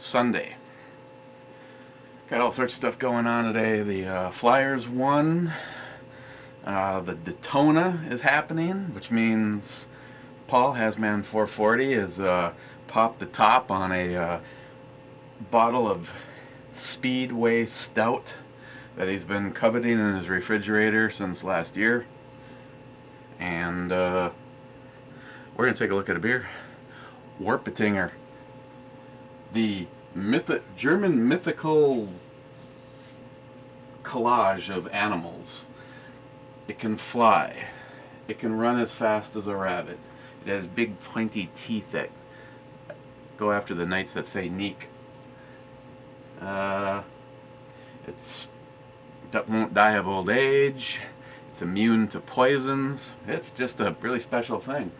Sunday. Got all sorts of stuff going on today. The Flyers won. The Daytona is happening, which means Paul Hasman 440 has popped the top on a bottle of Speedway Stout that he's been coveting in his refrigerator since last year. And we're going to take a look at a beer. Wolpertinger. The German mythical collage of animals. It can fly. It can run as fast as a rabbit. It has big pointy teeth that go after the knights that say neek. It won't die of old age. It's immune to poisons. It's just a really special thing.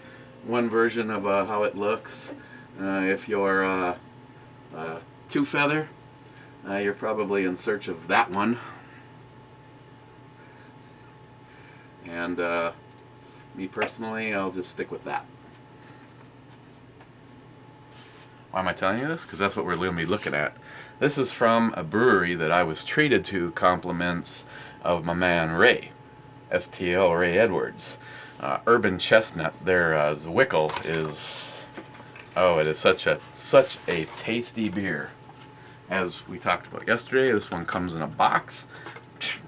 One version of how it looks. If you're two feather, you're probably in search of that one. And me personally, I'll just stick with that. Why am I telling you this? Because that's what we're going to be looking at. This is from a brewery that I was treated to compliments of my man Ray, STL Ray Edwards. Urban Chestnut, their Zwickel is, it is such a tasty beer. As we talked about yesterday, this one comes in a box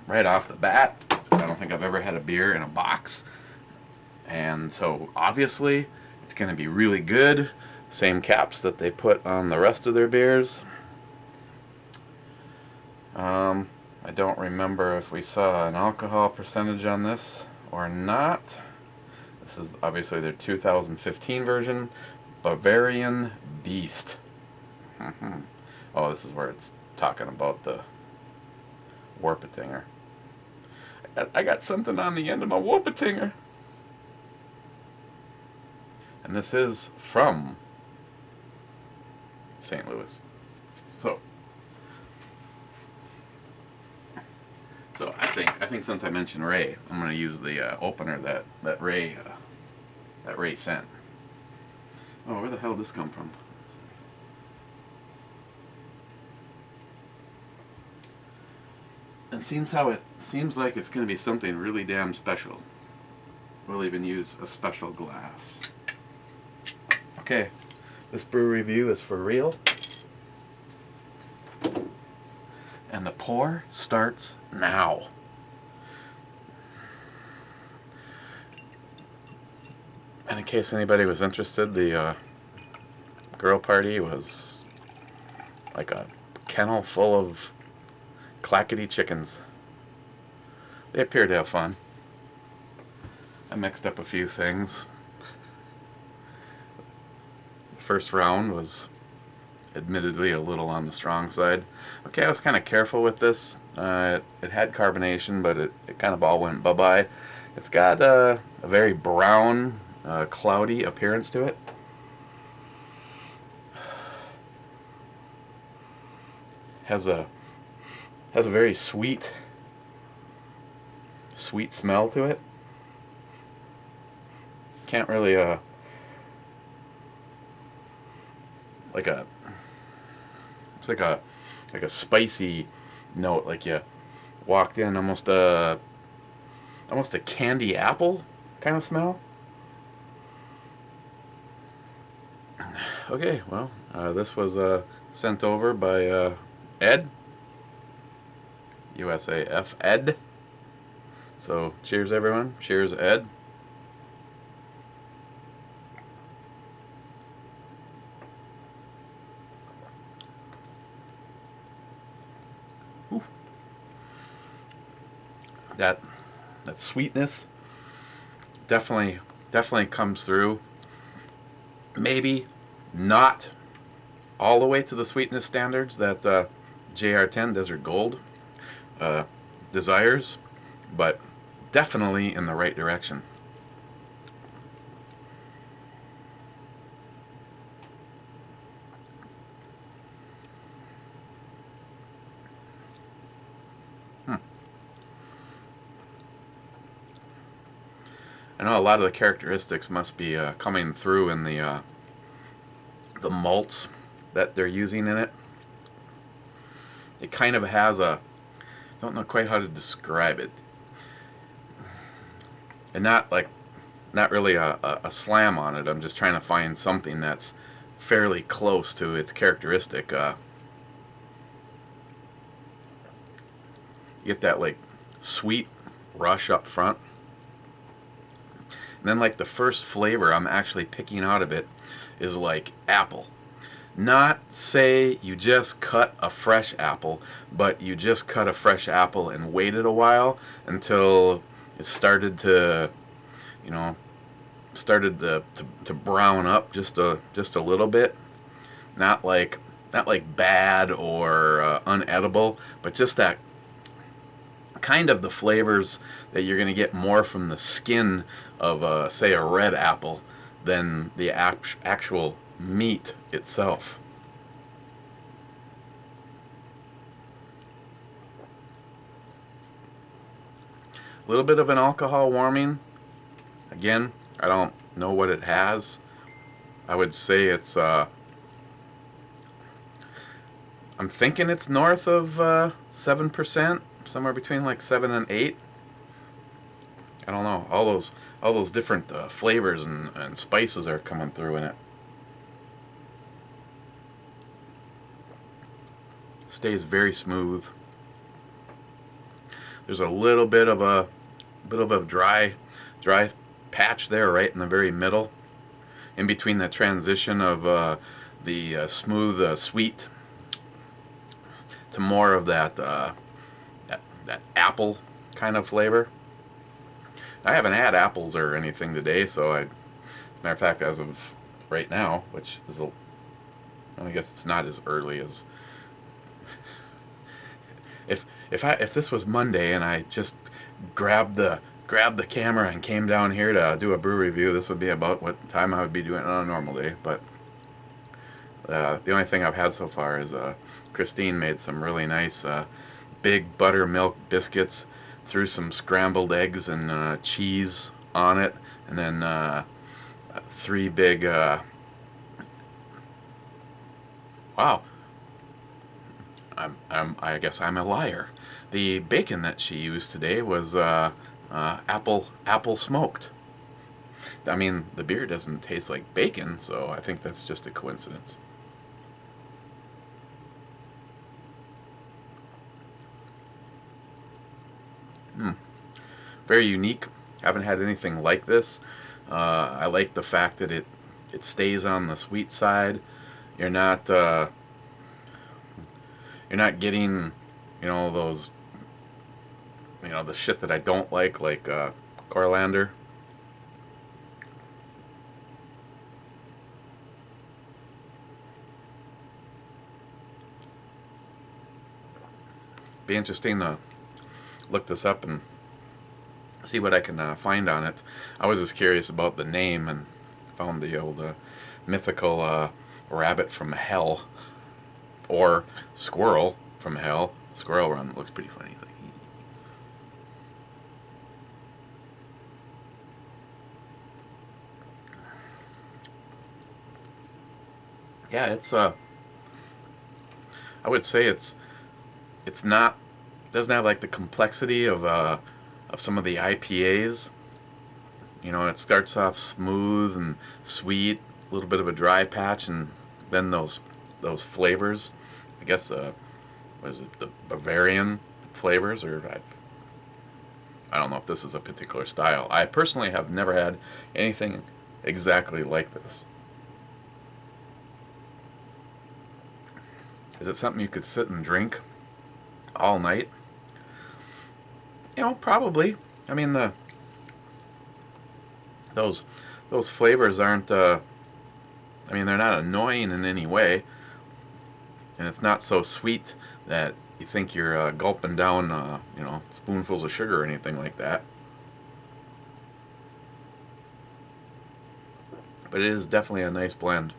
right off the bat. I don't think I've ever had a beer in a box. And so obviously it's going to be really good. Same caps that they put on the rest of their beers. I don't remember if we saw an alcohol percentage on this or not. This is obviously their 2015 version. Bavarian Beast. Oh, this is where it's talking about the Wolpertinger. I got something on the end of my Wolpertinger. And this is from St. Louis. So I think since I mentioned Ray, I'm going to use the opener that Ray sent. Oh, where the hell did this come from? It seems like it's going to be something really damn special. We'll even use a special glass. Okay, this brew review is for real. And the pour starts now. And in case anybody was interested, the girl party was like a kennel full of clackety chickens. They appeared to have fun. I mixed up a few things. The first round was admittedly a little on the strong side. Okay, I was kind of careful with this. It had carbonation, but it kind of all went bye-bye. It's got a very brown, cloudy appearance to it. Has a very sweet smell to it. Can't really it's like a spicy note, like you walked in, almost a candy apple kind of smell. Okay, well, this was sent over by Ed, USAF Ed. So cheers everyone, cheers Ed. That sweetness definitely comes through. Maybe not all the way to the sweetness standards that JR10 Desert Gold desires, but definitely in the right direction. I know a lot of the characteristics must be coming through in the malts that they're using in it. it kind of has a, I don't know quite how to describe it, and not really a slam on it. I'm just trying to find something that's fairly close to its characteristic. You get that like sweet rush up front, and then like the first flavor I'm actually picking out of it is like apple. Not say you just cut a fresh apple, but you just cut a fresh apple and waited a while until it started to, you know, started to brown up just a little bit. Not like bad or unedible, but just that kind of the flavors that you're going to get more from the skin of say a red apple than the actual meat itself. A little bit of an alcohol warming. Again, I don't know what it has. I would say it's I'm thinking it's north of 7%, somewhere between like 7 and 8. I don't know. All those different flavors and spices are coming through in it. Stays very smooth. There's a little bit of a dry patch there right in the very middle, in between the transition of the smooth sweet to more of that apple kind of flavor. I haven't had apples or anything today, so as a matter of fact, as of right now, which is I guess it's not as early as if this was Monday and I just grabbed the camera and came down here to do a brew review, this would be about what time I would be doing it on a normal day. But the only thing I've had so far is Christine made some really nice big buttermilk biscuits, threw some scrambled eggs and cheese on it, and then 3 big wow, I guess I'm a liar. The bacon that she used today was apple smoked. I mean, the beer doesn't taste like bacon, so I think that's just a coincidence. Very unique. Haven't had anything like this. I like the fact that it stays on the sweet side. You're not getting, those, the shit that I don't like Coriander. Be interesting to look this up and see what I can find on it. I was just curious about the name and found the old mythical rabbit from hell, or squirrel from hell. Squirrel Run looks pretty funny. Yeah, it's I would say it's not, doesn't have like the complexity of some of the IPAs. It starts off smooth and sweet, a little bit of a dry patch, and then those flavors. I guess what is it, the Bavarian flavors, or I don't know if this is a particular style. I personally have never had anything exactly like this. Is it something you could sit and drink all night? Probably. I mean, those flavors aren't I mean, they're not annoying in any way, and it's not so sweet that you think you're gulping down spoonfuls of sugar or anything like that. But it is definitely a nice blend.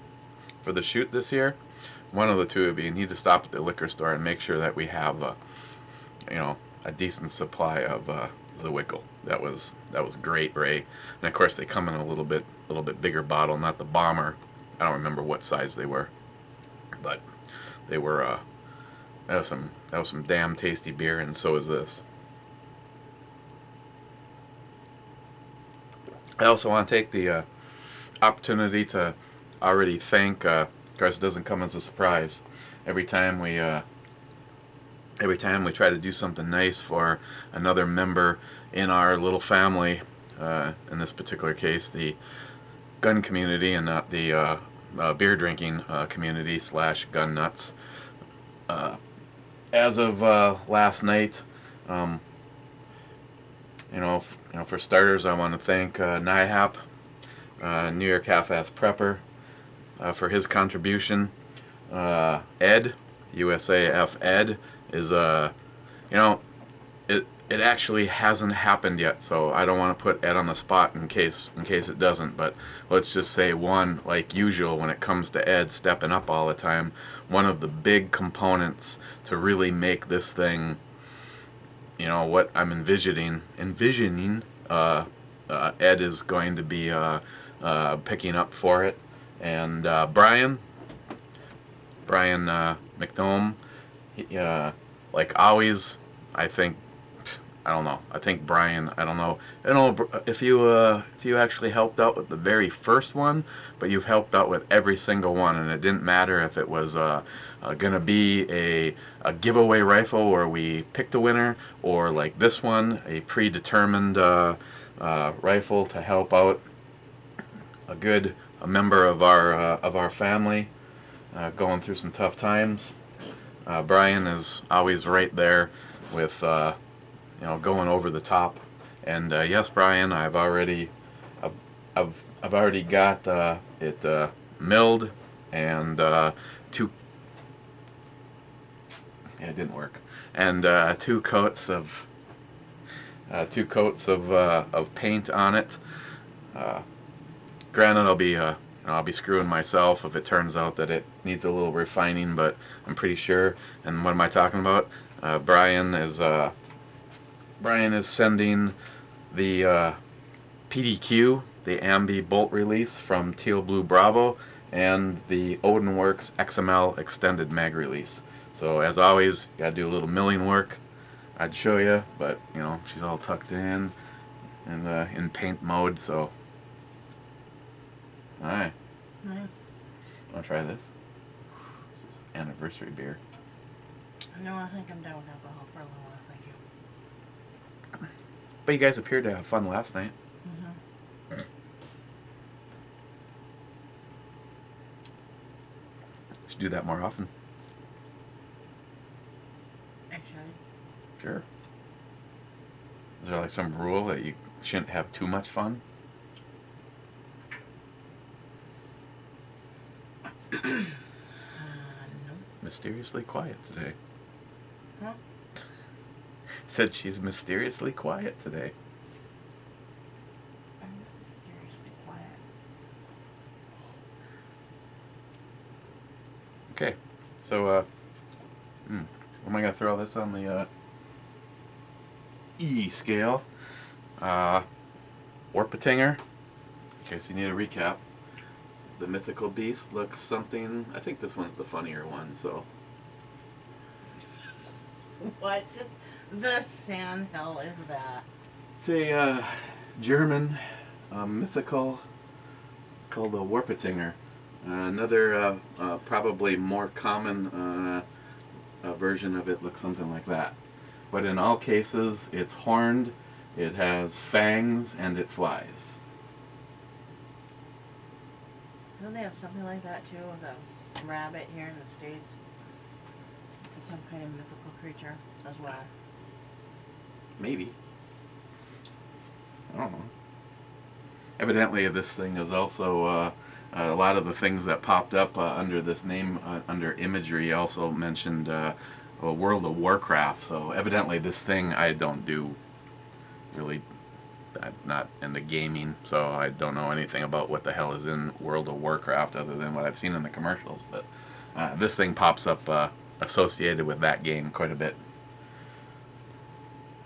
For the shoot this year, one of the two of you need to stop at the liquor store and make sure that we have a decent supply of Zwickel. That was great, Ray. And of course they come in a little bit bigger bottle, not the bomber. I don't remember what size they were, but they were that was some damn tasty beer, and so is this. I also want to take the opportunity to already thank. Of course, it doesn't come as a surprise. Every time we try to do something nice for another member in our little family, in this particular case, the gun community and not the beer drinking community / gun nuts. As of last night, um, for starters, I want to thank NIHAP, New York Half-Ass Prepper, for his contribution. Ed, USAF Ed, is it actually hasn't happened yet, so I don't want to put Ed on the spot in case it doesn't. But let's just say, one, like usual when it comes to Ed stepping up all the time, one of the big components to really make this thing, what I'm envisioning, Ed is going to be picking up for it. And Brian McDome, like always, I think Brian, I don't know if you actually helped out with the very first one, but you've helped out with every single one, and it didn't matter if it was gonna be a giveaway rifle where we picked a winner, or like this one, a predetermined rifle to help out a member of our family going through some tough times. Brian is always right there with going over the top. And yes, Brian, I've already got it milled, and two. Yeah, it didn't work. And two coats of paint on it. Granted, I'll be screwing myself if it turns out that it needs a little refining, but I'm pretty sure. And what am I talking about? Brian is sending the PDQ, the Ambi bolt release from Teal Blue Bravo, and the Odinworks XML extended mag release. So as always, gotta do a little milling work. I'd show you, but she's all tucked in and in paint mode. So, all right. Want to try this? This is anniversary beer. No, I think I'm done with alcohol for a little while, thank you. But you guys appeared to have fun last night. Mm-hmm. Should do that more often. I should. Sure. Is there like some rule that you shouldn't have too much fun? No. Mysteriously quiet today. Huh? Said she's mysteriously quiet today. I'm not mysteriously quiet. Okay, so am I gonna throw this on the E scale? Wolpertinger. In case you need a recap. The mythical beast looks something. I think this one's the funnier one. So. What the sand hell is that? It's a German mythical called the Wolpertinger. Another probably more common version of it looks something like that. But in all cases, it's horned, it has fangs, and it flies. Don't they have something like that too with a rabbit here in the States? Some kind of mythical creature as well. Maybe. I don't know. Evidently, this thing is also a lot of the things that popped up under this name, under imagery, also mentioned World of Warcraft. So evidently, this thing I don't do really. I'm not into gaming, so I don't know anything about what the hell is in World of Warcraft other than what I've seen in the commercials. But this thing pops up associated with that game quite a bit.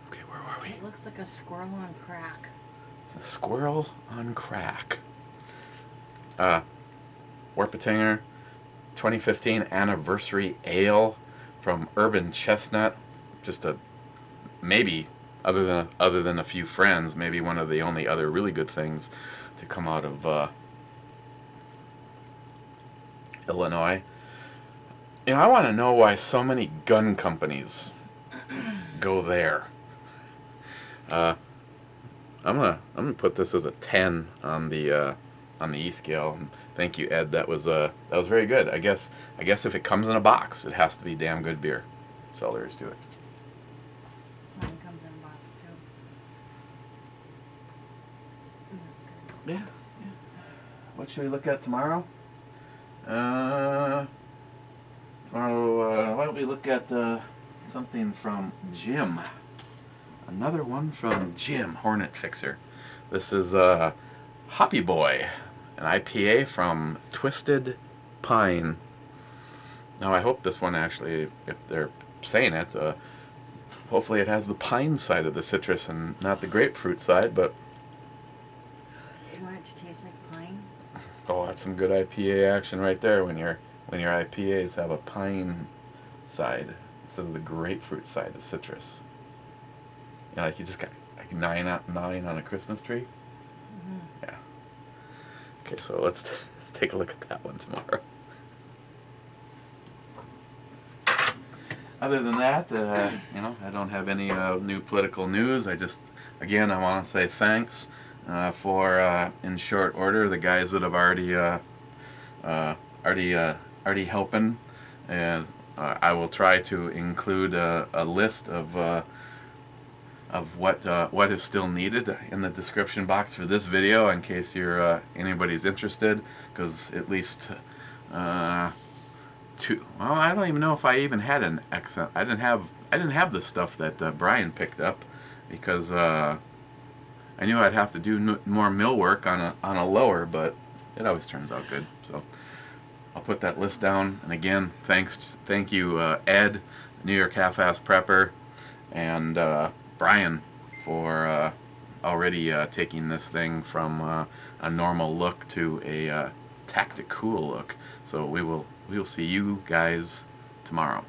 Okay, where were we? It looks like a squirrel on crack. It's a squirrel on crack. Wolpertinger 2015 Anniversary Ale from Urban Chestnut. Just a maybe, other than a few friends, maybe one of the only other really good things to come out of Illinois. You know, I want to know why so many gun companies go there. I'm gonna put this as a 10 on the E scale. And thank you, Ed. That was very good. I guess if it comes in a box, it has to be damn good beer. That's all there is to it. Mine comes in a box too. That's good. Yeah. What should we look at tomorrow? Tomorrow, why don't we look at something from Jim? Another one from Jim, Hornet Fixer. This is Hoppy Boy, an IPA from Twisted Pine. Now I hope this one actually, if they're saying it, hopefully it has the pine side of the citrus and not the grapefruit side, but You want it to taste like pine? oh, that's some good IPA action right there when your IPAs have a pine side instead of the grapefruit side of citrus. You know, like you just got like 9 on a Christmas tree. Mm-hmm. Yeah. Okay, so let's take a look at that one tomorrow. Other than that, you know, I don't have any new political news. I want to say thanks for, in short order, the guys that have already helping. And I will try to include a list of what is still needed in the description box for this video in case anybody's interested, because at least well, I don't even know if I even had an accent. I didn't have the stuff that Brian picked up, because I knew I'd have to do more mill work on a lower, but it always turns out good. So I'll put that list down. And again, thank you, Ed, New York Half-Ass Prepper, and Brian for already taking this thing from a normal look to a tactical look. So we'll see you guys tomorrow.